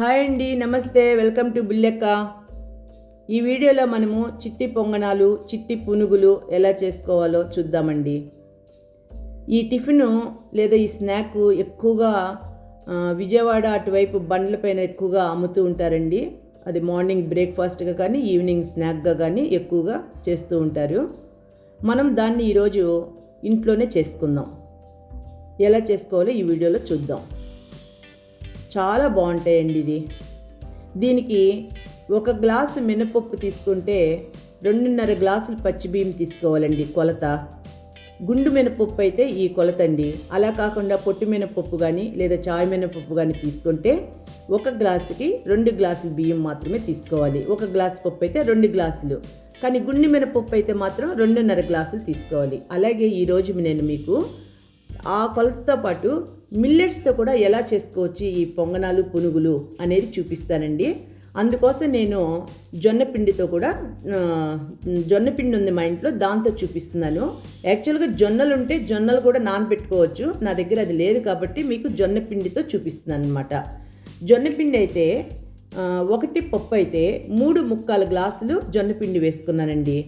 Hi అండి, నమస్తే. Welcome to బుల్లెక్క. ఈ వీడియోలో మనము చిట్టి పొంగనాలు, చిట్టి పునుగులు ఎలా చేసుకోవాలో చూద్దామండి. ఈ టిఫిను లేదా ఈ స్నాక్ ఎక్కువగా విజయవాడ అటువైపు బండ్లపైన ఎక్కువగా అమ్ముతూ ఉంటారండి. అది మార్నింగ్ బ్రేక్ఫాస్ట్గా కానీ ఈవినింగ్ స్నాక్గా కానీ ఎక్కువగా చేస్తూ ఉంటారు. మనం దాన్ని ఈరోజు ఇంట్లోనే చేసుకుందాం. ఎలా చేసుకోవాలో ఈ వీడియోలో చూద్దాం. చాలా బాగుంటాయండి. దీనికి 1 గ్లాసు మినపప్పు తీసుకుంటే 2.5 గ్లాసులు పచ్చిబియ్యం తీసుకోవాలండి కొలత. గుండు మినపప్పు అయితే ఈ కొలత అండి. అలా కాకుండా పొట్టు మినపప్పు కానీ లేదా చాయ్ మినపప్పు కానీ తీసుకుంటే 1 గ్లాసుకి 2 గ్లాసులు బియ్యం మాత్రమే తీసుకోవాలి. 1 గ్లాసు పప్పు అయితే 2 గ్లాసులు, కానీ గుండు మినపప్పు అయితే మాత్రం 2.5 గ్లాసులు తీసుకోవాలి. అలాగే ఈరోజు నేను మీకు ఆ కొలతతో పాటు మిల్లెట్స్తో కూడా ఎలా చేసుకోవచ్చు ఈ పొంగనాలు, పునుగులు అనేది చూపిస్తానండి. అందుకోసం నేను జొన్నపిండితో కూడా జొన్నపిండి ఉంది మా ఇంట్లో, దాంతో చూపిస్తున్నాను. యాక్చువల్గా జొన్నలు ఉంటే జొన్నలు కూడా నానబెట్టుకోవచ్చు. నా దగ్గర అది లేదు కాబట్టి మీకు జొన్నపిండితో చూపిస్తున్నాను అనమాట. జొన్నపిండి అయితే 1 పప్పు అయితే 3/4 గ్లాసులు జొన్నపిండి వేసుకున్నానండి.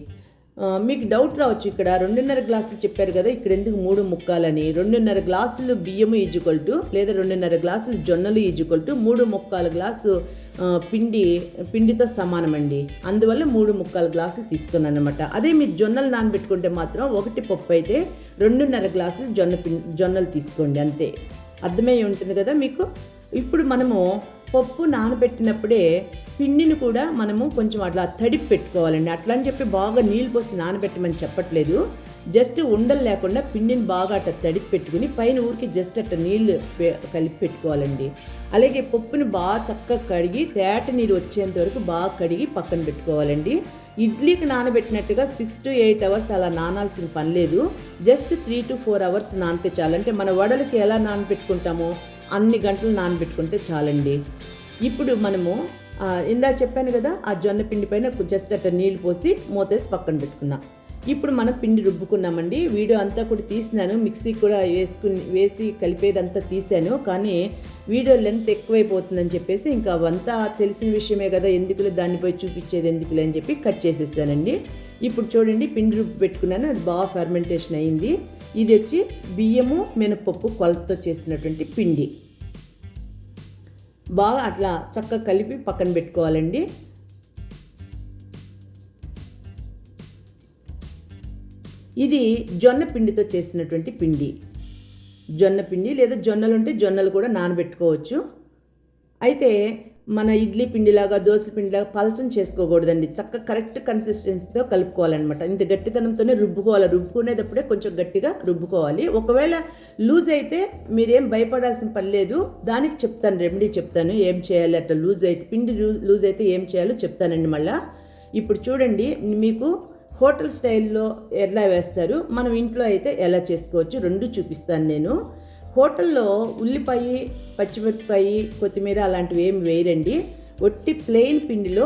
మీకు డౌట్ రావచ్చు, ఇక్కడ 2.5 గ్లాసులు చెప్పారు కదా, ఇక్కడ ఎందుకు 3/4 అని. 2.5 గ్లాసులు బియ్యము ఈజ్వల్ లేదా 2.5 గ్లాసులు జొన్నలు ఈజ్వల్ 3/4 గ్లాసు పిండితో సమానం అండి. అందువల్ల 3/4 గ్లాసులు తీసుకున్నాను అనమాట. అదే మీరు జొన్నలు నానబెట్టుకుంటే మాత్రం 1 పప్పు అయితే 2.5 గ్లాసులు జొన్నలు తీసుకోండి, అంతే. అర్థమై ఉంటుంది కదా మీకు. ఇప్పుడు మనము పప్పు నానబెట్టినప్పుడే పిండిని కూడా మనము కొంచెం అట్లా తడిపి పెట్టుకోవాలండి. అట్లా అని చెప్పి బాగా నీళ్ళు పోసి నానబెట్టమని చెప్పట్లేదు. జస్ట్ ఉండలు లేకుండా పిండిని బాగా అట్లా తడిపి పెట్టుకుని పైన ఊరికి జస్ట్ అట్లా నీళ్ళు కలిపి పెట్టుకోవాలండి. అలాగే పప్పుని బాగా చక్కగా కడిగి తేట నీరు వచ్చేంత వరకు బాగా కడిగి పక్కన పెట్టుకోవాలండి. ఇడ్లీకి నానబెట్టినట్టుగా 6 to 8 అవర్స్ అలా నానాల్సిన పని లేదు. జస్ట్ 3 to 4 అవర్స్ నానితే చాలంటే మన వడలకి ఎలా నానబెట్టుకుంటామో అన్ని గంటలు నానబెట్టుకుంటే చాలండి. ఇప్పుడు మనము ఇందాక చెప్పాను కదా, ఆ జొన్న పిండి పైన జస్ట్ అట్లా నీళ్ళు పోసి మూతేసి పక్కన పెట్టుకున్నా. ఇప్పుడు మనం పిండి రుబ్బుకున్నామండి. వీడియో అంతా కూడా తీసినాను, మిక్సీ కూడా వేసి కలిపేదంతా తీసాను. కానీ వీడియో లెంత్ ఎక్కువైపోతుందని చెప్పేసి ఇంకా అవంతా తెలిసిన విషయమే కదా, ఎందుకులే దాన్ని పోయి చూపించేది ఎందుకులే అని చెప్పి కట్ చేసేసానండి. ఇప్పుడు చూడండి, పిండి రుబ్బు పెట్టుకున్నాను, అది బాగా ఫెర్మెంటేషన్ అయింది. ఇది వచ్చి బియ్యము మినపప్పు కొలతతో చేసినటువంటి పిండి. బాగా అట్లా చక్కగా కలిపి పక్కన పెట్టుకోవాలండి. ఇది జొన్న పిండితో చేసినటువంటి పిండి. జొన్న పిండి లేదా జొన్నలు ఉంటే జొన్నలు కూడా నానబెట్టుకోవచ్చు. అయితే మన ఇడ్లీ పిండిలాగా దోశ పిండిలాగా పలచం చేసుకోకూడదండి. చక్కగా కరెక్ట్ కన్సిస్టెన్సీతో కలుపుకోవాలన్నమాట. ఇంత గట్టితనంతోనే రుబ్బుకోవాలి. రుబ్బుకునేటప్పుడే కొంచెం గట్టిగా రుబ్బుకోవాలి. ఒకవేళ లూజ్ అయితే మీరేం భయపడాల్సిన పని లేదు. దానికి చెప్తాను, రెమెడీ చెప్తాను ఏం చేయాలి. అట్లా లూజ్ అయితే పిండి లూజ్ అయితే ఏం చేయాలో చెప్తానండి మళ్ళీ. ఇప్పుడు చూడండి, మీకు హోటల్ స్టైల్లో ఎలా వేస్తారు, మనం ఇంట్లో అయితే ఎలా చేసుకోవచ్చు రెండు చూపిస్తాను నేను. హోటల్లో ఉల్లిపాయ, పచ్చిమిరపకాయ, కొత్తిమీర అలాంటివి ఏమి వేయరండి. ఒట్టి ప్లెయిన్ పిండిలో,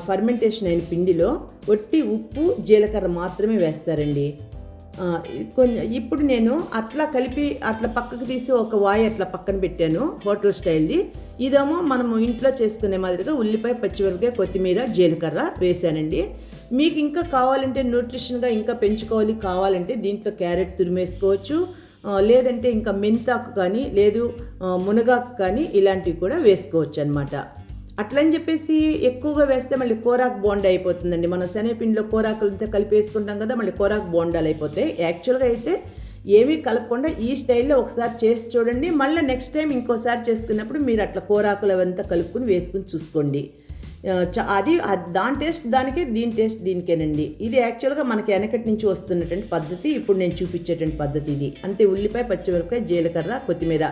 ఫర్మెంటేషన్ అయిన పిండిలో ఒట్టి ఉప్పు, జీలకర్ర మాత్రమే వేస్తారండి. ఇప్పుడు నేను అట్లా కలిపి అట్లా పక్కకు తీసి ఒక వాయి అట్లా పక్కన పెట్టాను, హోటల్ స్టైల్ది. ఇదేమో మనము ఇంట్లో చేసుకునే మాదిరిగా ఉల్లిపాయ, పచ్చిమిరపకాయ, కొత్తిమీర, జీలకర్ర వేసానండి. మీకు ఇంకా కావాలంటే న్యూట్రిషన్గా ఇంకా పెంచుకోవాలి కావాలంటే దీంట్లో క్యారెట్ తురిమేసుకోవచ్చు, లేదంటే ఇంకా మెంతాకు కానీ లేదు మునగాకు కానీ ఇలాంటివి కూడా వేసుకోవచ్చు అనమాట. అట్లని చెప్పేసి ఎక్కువగా వేస్తే మళ్ళీ కోరాకు బోండా అయిపోతుందండి. మనం శనగపిండిలో కోరాకులతో కలిపి వేసుకుంటాం కదా, మళ్ళీ కోరాకు బోండాలు అయిపోతాయి. యాక్చువల్గా అయితే ఏమీ కలపకుండా ఈ స్టైల్లో ఒకసారి చేసి చూడండి. మళ్ళీ నెక్స్ట్ టైం ఇంకోసారి చేసుకున్నప్పుడు మీరు అట్లా కోరాకులు అవంతా కలుపుకుని వేసుకుని చూసుకోండి. అది దాని టేస్ట్ దానికి, దీని టేస్ట్ దీనికేనండి. ఇది యాక్చువల్గా మనకి వెనకటి నుంచి వస్తున్నటువంటి పద్ధతి, ఇప్పుడు నేను చూపించేటువంటి పద్ధతి ఇది. అంతే. ఉల్లిపాయ, పచ్చిమిరపకాయ, జీలకర్ర, కొత్తిమీర,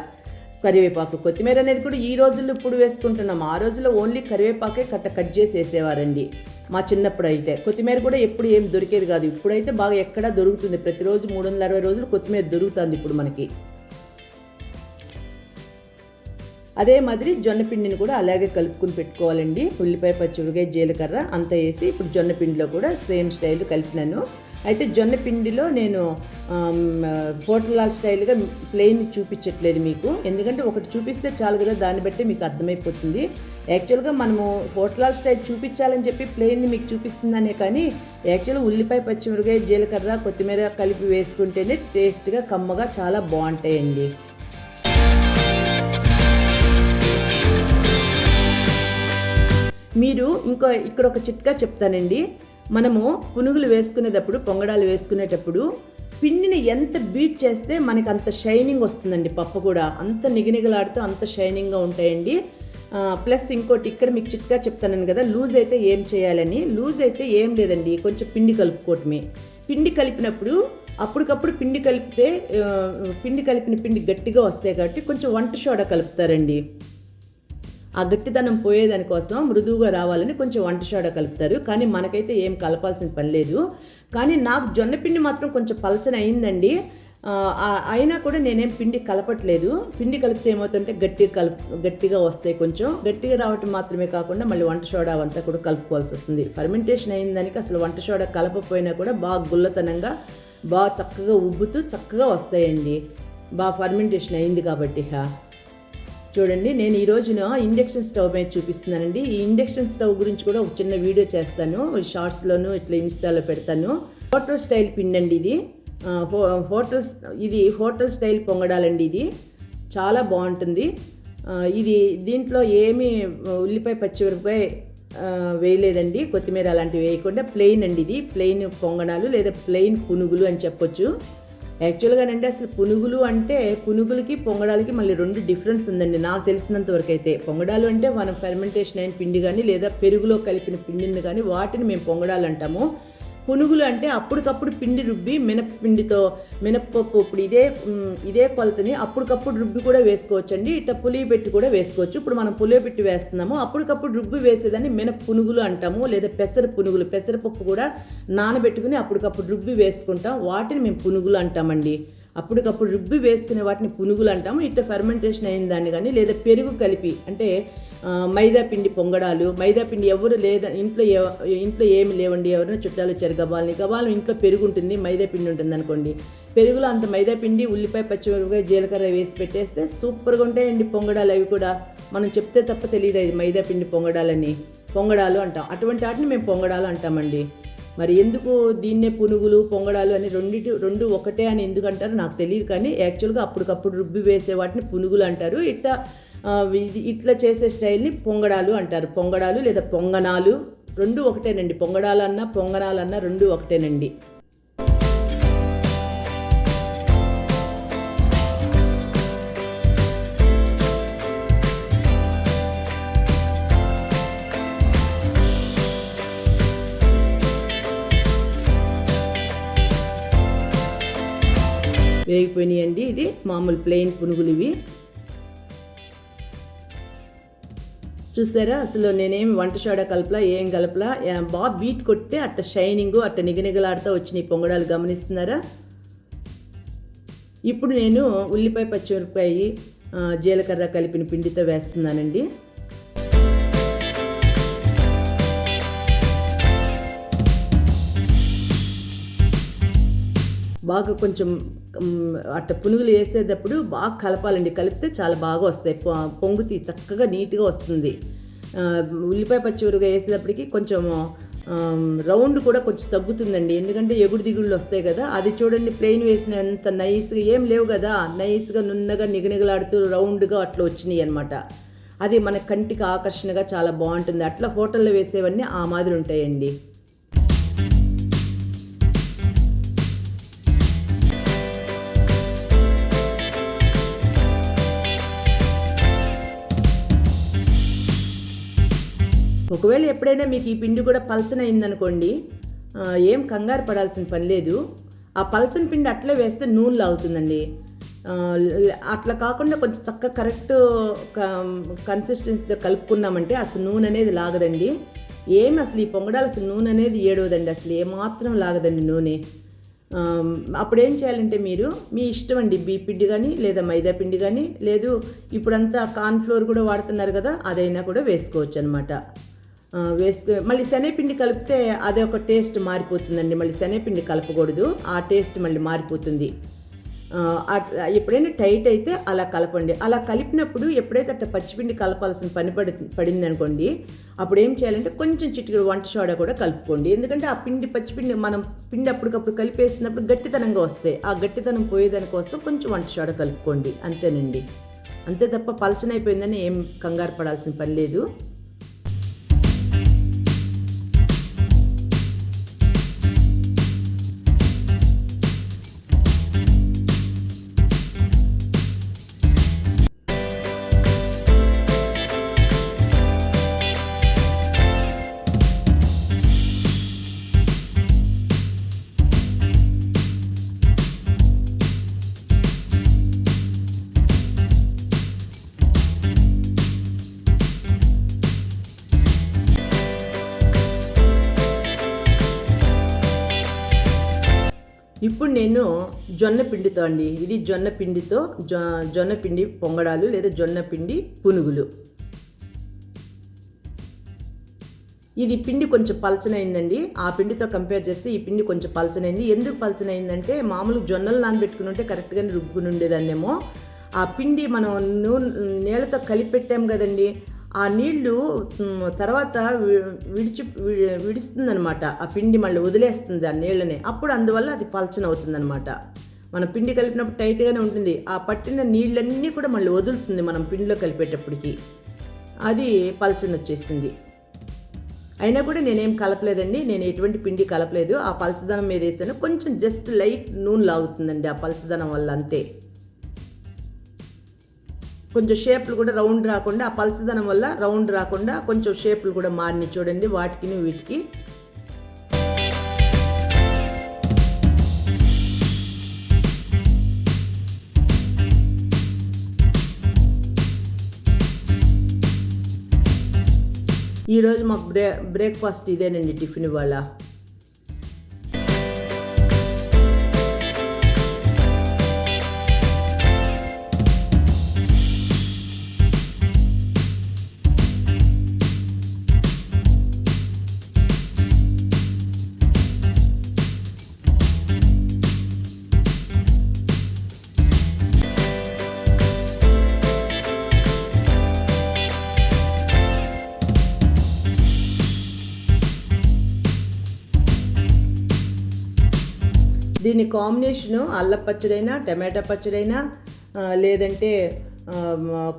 కరివేపాకు. కొత్తిమీర అనేది కూడా ఈ రోజుల్లో ఇప్పుడు వేసుకుంటున్నాం. ఆ రోజుల్లో ఓన్లీ కరివేపాకే కట్ చేసి వేసేవారండి మా చిన్నప్పుడు అయితే. కొత్తిమీర కూడా ఎప్పుడు ఏం దొరికేది కాదు. ఇప్పుడైతే బాగా ఎక్కడా దొరుకుతుంది. ప్రతిరోజు 360 రోజులు కొత్తిమీర దొరుకుతుంది ఇప్పుడు మనకి. అదే మాదిరి జొన్నపిండిని కూడా అలాగే కలుపుకుని పెట్టుకోవాలండి. ఉల్లిపాయ, పచ్చిమిరపకాయ, జీలకర్ర అంతా వేసి ఇప్పుడు జొన్నపిండిలో కూడా సేమ్ స్టైల్ కలిపినాను. అయితే జొన్న పిండిలో నేను హోటల్ స్టైల్గా ప్లెయిన్ చూపించట్లేదు మీకు, ఎందుకంటే ఒకటి చూపిస్తే చాలు కదా, దాన్ని బట్టి మీకు అర్థమైపోతుంది. యాక్చువల్గా మనము హోటల్ స్టైల్ చూపించాలని చెప్పి ప్లెయిన్ మీకు చూపిస్తుందనే కానీ యాక్చువల్గా ఉల్లిపాయ, పచ్చిమిరపకాయ, జీలకర్ర, కొత్తిమీర కలిపి వేసుకుంటేనే టేస్ట్గా కమ్మగా చాలా బాగుంటాయండి. మీరు ఇక్కడ ఒక చిట్కా చెప్తానండి. మనము పునుగులు వేసుకునేటప్పుడు, పొంగడాలు వేసుకునేటప్పుడు పిండిని ఎంత బీట్ చేస్తే మనకి అంత షైనింగ్ వస్తుందండి. పప్పు కూడా అంత నిగనిగలాడుతూ అంత షైనింగ్గా ఉంటాయండి. ప్లస్ ఇంకోటి ఇక్కడ మీకు చిట్కా చెప్తాను కదా, లూజ్ అయితే ఏం చేయాలని. లూజ్ అయితే ఏం లేదండి, కొంచెం పిండి కలుపుకోవటమే. పిండి కలిపినప్పుడు అప్పటికప్పుడు పిండి కలిపితే కలిపిన పిండి గట్టిగా వస్తాయి కాబట్టి కొంచెం వంట సోడా కలుపుతారండి. ఆ గట్టిదనం పోయేదానికోసం మృదువుగా రావాలని కొంచెం వంట సోడా కలుపుతారు. కానీ మనకైతే ఏం కలపాల్సిన పని లేదు. కానీ నాకు జొన్నపిండి మాత్రం కొంచెం పలచన అయిందండి. అయినా కూడా నేనేం పిండి కలపట్లేదు. పిండి కలిపితే ఏమవుతుంటే గట్టిగా వస్తాయి. కొంచెం గట్టిగా రావటం మాత్రమే కాకుండా మళ్ళీ వంట సోడా అంతా కూడా కలుపుకోవాల్సి వస్తుంది. ఫర్మెంటేషన్ అయిన దానికి అసలు వంట సోడా కలపపోయినా కూడా బాగా గుల్లతనంగా బాగా చక్కగా ఉబ్బుతూ చక్కగా వస్తాయండి. బాగా ఫర్మెంటేషన్ అయింది కాబట్టి. చూడండి, నేను ఈ రోజున ఇండక్షన్ స్టవ్ మీద చూపిస్తున్నానండి. ఈ ఇండక్షన్ స్టవ్ గురించి కూడా ఒక చిన్న వీడియో చేస్తాను, షార్ట్స్లోను ఇట్లా ఇన్స్టాలో పెడతాను. హోటల్ స్టైల్ పిండి అండి ఇది. హోటల్ స్టైల్ పొంగడాలండి. ఇది చాలా బాగుంటుంది. దీంట్లో ఏమీ ఉల్లిపాయ, పచ్చిమిరపకాయ వేయలేదండి, కొత్తిమీర అలాంటివి వేయకుండా ప్లెయిన్ అండి. ఇది ప్లెయిన్ పొంగడాలు లేదా ప్లెయిన్ పునుగులు అని చెప్పొచ్చు. యాక్చువల్గానండి అసలు పునుగులు అంటే పునుగులకి పొంగడాలకి మళ్ళీ 2 డిఫరెన్స్ ఉందండి నాకు తెలిసినంత వరకు అయితే. పొంగడాలు అంటే మనం ఫెర్మెంటేషన్ అయిన పిండి కానీ లేదా పెరుగులో కలిపిన పిండిని కానీ వాటిని మేము పొంగడాలు అంటాము. పునుగులు అంటే అప్పటికప్పుడు పిండి రుబ్బి మినప్పప్పు ఇప్పుడు ఇదే కొలతని అప్పటికప్పుడు రుబ్బి కూడా వేసుకోవచ్చండి. ఇట్లా పులియబెట్టి కూడా వేసుకోవచ్చు. ఇప్పుడు మనం పులియబెట్టి వేస్తున్నాము, అప్పటికప్పుడు రుబ్బి వేసేదాన్ని పునుగులు అంటాము. లేదా పెసర పునుగులు, పెసరపప్పు కూడా నానబెట్టుకుని అప్పటికప్పుడు రుబ్బి వేసుకుంటాం, వాటిని మేము పునుగులు అంటామండి. అప్పటికప్పుడు రుబ్బి వేసుకునే వాటిని పునుగులు అంటాము. ఇట్లా ఫెర్మెంటేషన్ అయిన దాన్ని కానీ లేదా పెరుగు కలిపి అంటే మైదా పిండి పొంగడాలు. మైదా పిండి ఎవరు లేదా ఇంట్లో ఏమి లేవండి, ఎవరైనా చుట్టాలు వచ్చారు గబాలు ఇంట్లో పెరుగు ఉంటుంది, మైదా పిండి ఉంటుంది అనుకోండి. పెరుగులో అంత మైదా పిండి, ఉల్లిపాయ, పచ్చిమిరపకాయ, జీలకర్ర వేసి పెట్టేస్తే సూపర్గా ఉంటాయండి పొంగడాలు. అవి కూడా మనం చెప్తే తప్ప తెలియదు అది మైదా పిండి పొంగడాలు అంటాం. అటువంటి వాటిని మేము పొంగడాలు అంటామండి. మరి ఎందుకు దీన్నే పునుగులు, పొంగడాలు అని రెండు ఒకటే అని ఎందుకు అంటారు నాకు తెలియదు. కానీ యాక్చువల్గా అప్పటికప్పుడు రుబ్బి వేసే వాటిని పునుగులు అంటారు. ఇట్లా చేసే స్టైల్ని పొంగడాలు అంటారు. పొంగడాలు లేదా పొంగనాలు 2 ఒకటేనండి. పొంగడాలన్నా పొంగనాలన్నా 2 ఒకటేనండి. వేగిపోయినాయండి. ఇది మామూలు ప్లెయిన్ పునుగులు ఇవి. చూసారా, అసలు నేనేమి వంట సోడా ఏం కలపలా, బాగా బీట్ కొట్టే అట్ట షైనింగ్ అట్ట నిగనిగలాడుతూ వచ్చినాయి పొంగడాలు. గమనిస్తున్నారా? ఇప్పుడు నేను ఉల్లిపాయ, పచ్చిమిరపకాయ, జీలకర్ర కలిపిన పిండితో వేస్తున్నానండి. బాగా కొంచెం అట్ట పునుగులు వేసేటప్పుడు బాగా కలపాలండి. కలిపితే చాలా బాగా వస్తాయి, పొంగుతి చక్కగా నీట్గా వస్తుంది. ఉల్లిపాయ, పచ్చిమిరపకాయ వేసేటప్పటికి కొంచెం రౌండ్ కూడా కొంచెం తగ్గుతుందండి, ఎందుకంటే ఎగుడు దిగుళ్ళు వస్తాయి కదా. అది చూడండి, ప్లెయిన్ వేసినంత నైస్గా ఏం లేవు కదా, నైస్గా నున్నగా నిగనిగలాడుతూ రౌండ్గా అట్లా వచ్చినాయి అనమాట. అది మన కంటికి ఆకర్షణగా చాలా బాగుంటుంది. అట్లా హోటల్లో వేసేవన్నీ ఆ మాదిరి ఉంటాయండి. ఒకవేళ ఎప్పుడైనా మీకు ఈ పిండి కూడా పలచన అయిందనుకోండి, ఏం కంగారు పడాల్సిన పని లేదు. ఆ పలచని పిండి అట్లే వేస్తే నూనె లాగుతుందండి. అట్లా కాకుండా కొంచెం చక్కగా కరెక్ట్ కన్సిస్టెన్సీతో కలుపుకున్నామంటే అసలు నూనె అనేది లాగదండి. అసలు ఈ పొంగడాలు అసలు నూనె అనేది ఏడవదండి, అసలు ఏమాత్రం లాగదండి నూనె. అప్పుడు ఏం చేయాలంటే మీరు మీ ఇష్టం అండి, బియ్య పిండి కానీ లేదా మైదా పిండి కానీ, లేదు ఇప్పుడంతా కార్న్ఫ్లోర్ కూడా వాడుతున్నారు కదా, అదైనా కూడా వేసుకోవచ్చు అనమాట. వేసుకుని మళ్ళీ శనగపిండి కలిపితే అదే ఒక టేస్ట్ మారిపోతుందండి. మళ్ళీ శనగపిండి కలపకూడదు, ఆ టేస్ట్ మళ్ళీ మారిపోతుంది. ఎప్పుడైనా టైట్ అయితే అలా కలపండి. అలా కలిపినప్పుడు ఎప్పుడైతే అట్లా పచ్చిపిండి కలపాల్సిన పడింది అనుకోండి, అప్పుడు ఏం చేయాలంటే కొంచెం చిటికెడు వంట సోడా కూడా కలుపుకోండి. ఎందుకంటే ఆ పచ్చిపిండి మనం పిండి అప్పటికప్పుడు కలిపేసినప్పుడు గట్టితనంగా వస్తాయి. ఆ గట్టితనం పోయేదానికోసం కొంచెం వంట సోడా కలుపుకోండి, అంతేనండి. అంతే తప్ప పలచనైపోయిందని ఏం కంగారు పడాల్సిన పని లేదు. ఇప్పుడు నేను జొన్న పిండితో అండి, ఇది జొన్న పిండితో జొన్న పిండి పొంగడాలు లేదా జొన్న పిండి పునుగులు. ఇది పిండి కొంచెం పలచనైందండి. ఆ పిండితో కంపేర్ చేస్తే ఈ పిండి కొంచెం పలచనైంది. ఎందుకు పలచనైందంటే మామూలు జొన్నలు నానబెట్టుకుని ఉంటే కరెక్ట్గానే రుబ్బుకుని ఉండేదాన్నేమో. ఆ పిండి మనం నీళ్ళతో కలిపి పెట్టాం కదండి, ఆ నీళ్లు తర్వాత విడుస్తుందనమాట. ఆ పిండి మళ్ళీ వదిలేస్తుంది ఆ నీళ్ళని. అప్పుడు అందువల్ల అది పలచన అవుతుందనమాట. మనం పిండి కలిపినప్పుడు టైట్గానే ఉంటుంది, ఆ పట్టిన నీళ్ళన్నీ కూడా మళ్ళీ వదులుతుంది మనం పిండిలో కలిపేటప్పటికి. అది పలచన వచ్చేసింది. అయినా కూడా నేనేం కలపలేదండి, నేను ఎటువంటి పిండి కలపలేదు. ఆ పలచదనం మీద వేసాను, కొంచెం జస్ట్ లైట్ నూనె లాగుతుందండి ఆ పలచదనం వల్ల, అంతే. కొంచెం షేపులు కూడా రౌండ్ రాకుండా, ఆ పలచదనం వల్ల రౌండ్ రాకుండా కొంచెం షేపులు కూడా మారిని చూడండి వాటికి వీటికి. ఈరోజు మాకు బ్రేక్ఫాస్ట్ ఇదేనండి, టిఫిన్ ఇవాళ. దీని కాంబినేషను అల్ల పచ్చడైనా, టమాటా పచ్చడైనా, లేదంటే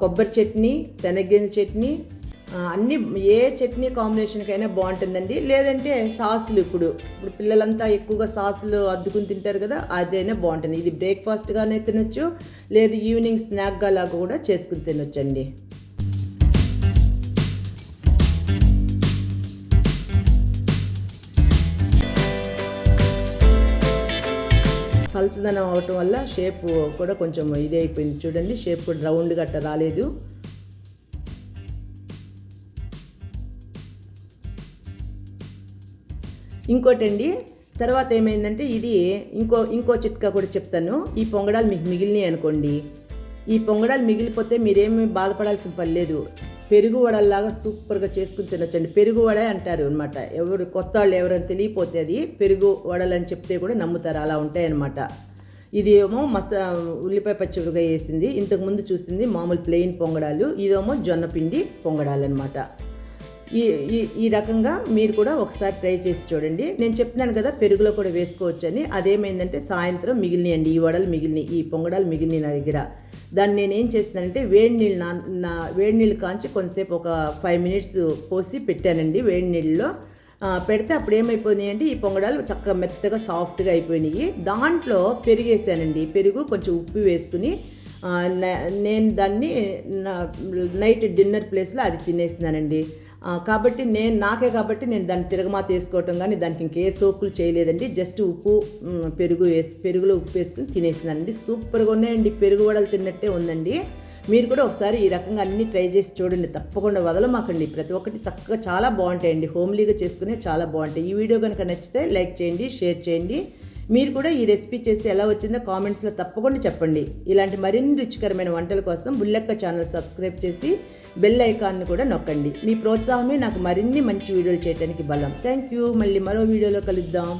కొబ్బరి చట్నీ, శనగగింజ చట్నీ, అన్నీ ఏ చట్నీ కాంబినేషన్కైనా బాగుంటుందండి. లేదంటే సాసులు, ఇప్పుడు పిల్లలంతా ఎక్కువగా సాసులు అద్దుకుని తింటారు కదా, అదైనా బాగుంటుంది. ఇది బ్రేక్ఫాస్ట్గానే తినొచ్చు, లేదు ఈవినింగ్ స్నాక్గా లాగా కూడా చేసుకుని తినొచ్చండి. పలచదనం అవటం వల్ల షేపు కూడా కొంచెం ఇదే అయిపోయింది చూడండి, షేప్ కూడా రౌండ్గా అట్ట రాలేదు. ఇంకోటండి, తర్వాత ఏమైందంటే ఇది ఇంకో చిట్కా కూడా చెప్తాను. ఈ పొంగడాలు మీకు మిగిలినాయి అనుకోండి, ఈ పొంగడాలు మిగిలిపోతే మీరేమీ బాధపడాల్సిన పని లేదు. పెరుగు వడల్లాగా సూపర్గా చేసుకుని తినొచ్చండి. పెరుగు వడ అంటారు అనమాట. కొత్త వాళ్ళు ఎవరైనా తెలియపోతే అది పెరుగు వడలు అని చెప్తే కూడా నమ్ముతారు, అలా ఉంటాయన్నమాట. ఇది ఏమో ఉల్లిపాయ పచ్చిమిరపకాయ వేసింది. ఇంతకుముందు చూసింది మామూలు ప్లెయిన్ పొంగడాలు, ఇదేమో జొన్న పిండి పొంగడాలు అనమాట. ఈ రకంగా మీరు కూడా ఒకసారి ట్రై చేసి చూడండి. నేను చెప్పినాను కదా పెరుగులో కూడా వేసుకోవచ్చని. అదేమైందంటే సాయంత్రం మిగిలినాయండి, ఈ వడలు మిగిలినాయి, ఈ పొంగడాలు మిగిలినాయి నా దగ్గర. దాన్ని నేనేం చేస్తున్నానంటే వేడి నీళ్ళు కాంచి కొంతసేపు ఒక 5 minutes పోసి పెట్టానండి వేడి నీళ్ళలో. పెడితే అప్పుడు ఏమైపోయినాయి అంటే ఈ పొంగడాలు చక్కగా మెత్తగా సాఫ్ట్గా అయిపోయినాయి. దాంట్లో పెరిగేసానండి, పెరుగు కొంచెం ఉప్పు వేసుకుని నేను దాన్ని నైట్ డిన్నర్ ప్లేస్లో అది తినేసినానండి. కాబట్టి నాకే కాబట్టి నేను దాన్ని తిరగమాత వేసుకోవటం కానీ దానికి ఇంకే సోకులు చేయలేదండి. జస్ట్ ఉప్పు పెరుగులో ఉప్పు వేసుకుని తినేసినానండి. సూపర్గా ఉన్నాయండి, పెరుగు వడలు తిన్నట్టే ఉందండి. మీరు కూడా ఒకసారి ఈ రకంగా అన్నీ ట్రై చేసి చూడండి, తప్పకుండా వదలమాకండి. ప్రతి ఒక్కటి చక్కగా చాలా బాగుంటాయండి, హోమ్లీగా చేసుకునే చాలా బాగుంటాయి. ఈ వీడియో కనుక నచ్చితే లైక్ చేయండి, షేర్ చేయండి. మీరు కూడా ఈ రెసిపీ చేసి ఎలా వచ్చిందో కామెంట్స్లో తప్పకుండా చెప్పండి. ఇలాంటి మరిన్ని రుచికరమైన వంటల కోసం బుల్లెక్క ఛానల్ సబ్స్క్రైబ్ చేసి బెల్ ఐకాన్ని కూడా నొక్కండి. మీ ప్రోత్సాహమే నాకు మరిన్ని మంచి వీడియోలు చేయడానికి బలం. Thank you. మళ్ళీ మరో వీడియోలో కలుద్దాం.